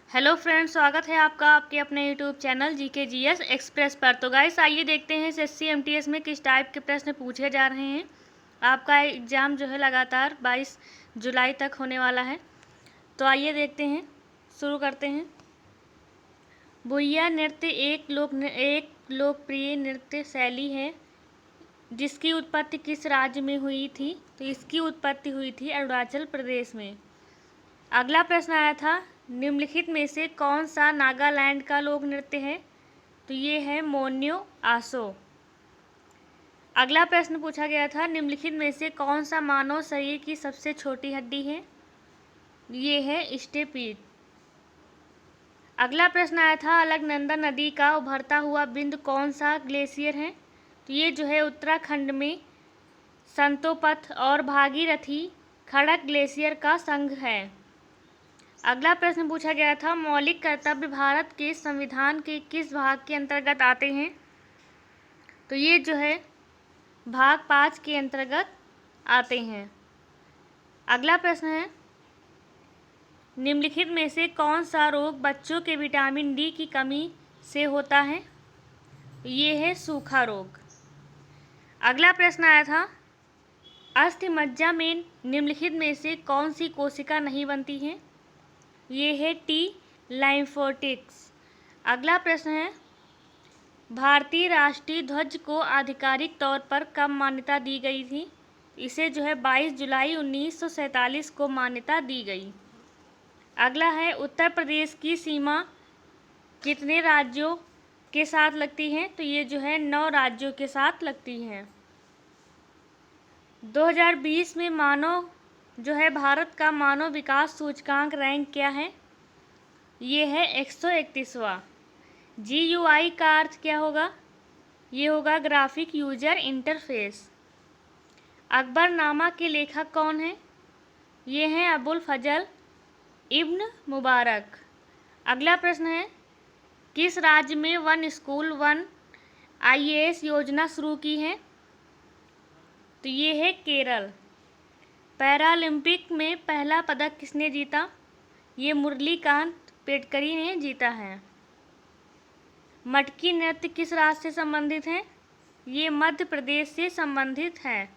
Hello friends, स्वागत है आपका आपके अपने YouTube channel GK GS express पर। तो गाइस आइए देखते हैं एसएससी एमटीएस में किस टाइप के प्रश्न पूछे जा रहे हैं। आपका एग्ज़ाम जो है लगातार 22 जुलाई तक होने वाला है। तो आइए देखते हैं, शुरू करते हैं। भुइया नृत्य एक लोकप्रिय नृत्य शैली है जिसकी उत्पत्ति किस राज्य में हुई थी। तो इसकी उत्पत्ति हुई थी अरुणाचल प्रदेश में। अगला प्रश्न आया था, निम्नलिखित में से कौन सा नागालैंड का लोक नृत्य है। तो ये है मोन्यो आसो। अगला प्रश्न पूछा गया था, निम्नलिखित में से कौन सा मानव शरीर की सबसे छोटी हड्डी है। ये है स्टेपीड। अगला प्रश्न आया था, अलकनंदा नदी का उभरता हुआ बिंदु कौन सा ग्लेशियर है। तो ये जो है उत्तराखंड में संतोपथ और भागीरथी खड़क ग्लेशियर का संघ है। अगला प्रश्न पूछा गया था, मौलिक कर्तव्य भारत के संविधान के किस भाग के अंतर्गत आते हैं। तो ये जो है भाग 5 के अंतर्गत आते हैं। अगला प्रश्न है, निम्नलिखित में से कौन सा रोग बच्चों के विटामिन डी की कमी से होता है। ये है सूखा रोग। अगला प्रश्न आया था, अस्थिमज्जा में निम्नलिखित में से कौन सी कोशिका नहीं बनती है। ये है टी लाइम्फोटिक्स। अगला प्रश्न है, भारतीय राष्ट्रीय ध्वज को आधिकारिक तौर पर कब मान्यता दी गई थी। इसे जो है 22 जुलाई 1947 को मान्यता दी गई। अगला है, उत्तर प्रदेश की सीमा कितने राज्यों के साथ लगती है। तो ये जो है 9 राज्यों के साथ लगती है। 2020 में मानव जो है भारत का मानव विकास सूचकांक रैंक क्या है। ये है 131वां। GUI का अर्थ क्या होगा। ये होगा ग्राफिक यूजर इंटरफेस। अकबरनामा के लेखक कौन है। ये हैं अबुल फजल इब्न मुबारक। अगला प्रश्न है, किस राज्य में वन स्कूल वन IAS योजना शुरू की है। तो ये है केरल। पैरालंपिक में पहला पदक किसने जीता। ये मुरलीकांत पेडकरी ने जीता है। मटकी नृत्य किस राज्य से संबंधित है। ये मध्य प्रदेश से संबंधित है।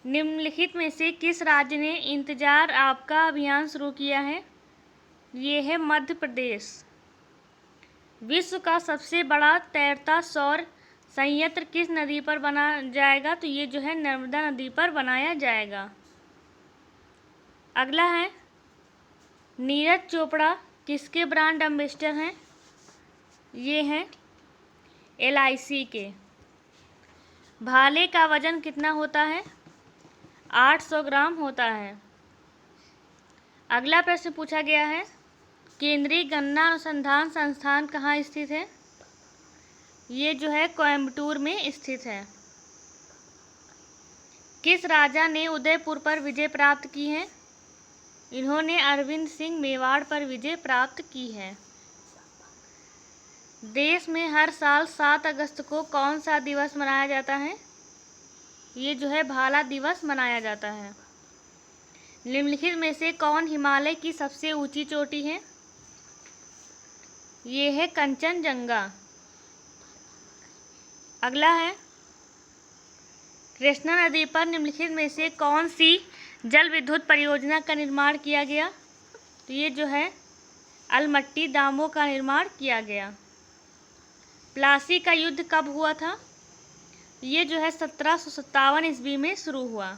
निम्नलिखित में से किस राज्य ने इंतजार आपका अभियान शुरू किया है। ये है मध्य प्रदेश। विश्व का सबसे बड़ा तैरता सौर संयंत्र किस नदी पर बनाया जाएगा। तो ये जो है नर्मदा नदी पर बनाया जाएगा। अगला है, नीरज चोपड़ा किसके ब्रांड एम्बेसडर हैं। ये हैं LIC के। भाले का वजन कितना होता है। 800 ग्राम होता है। अगला प्रश्न पूछा गया है, केंद्रीय गन्ना अनुसंधान संस्थान कहाँ स्थित है। ये जो है कोयम्बटूर में स्थित है। किस राजा ने उदयपुर पर विजय प्राप्त की है। इन्होंने अरविंद सिंह मेवाड़ पर विजय प्राप्त की है। देश में हर साल 7 अगस्त को कौन सा दिवस मनाया जाता है। ये जो है भाला दिवस मनाया जाता है। निम्नलिखित में से कौन हिमालय की सबसे ऊंची चोटी है। ये है कंचनजंगा। अगला है, कृष्णा नदी पर निम्नलिखित में से कौन सी जल विद्युत परियोजना का निर्माण किया गया। तो ये जो है अलमट्टी दामों का निर्माण किया गया। प्लासी का युद्ध कब हुआ था। ये जो है 1757 ईस्वी में शुरू हुआ।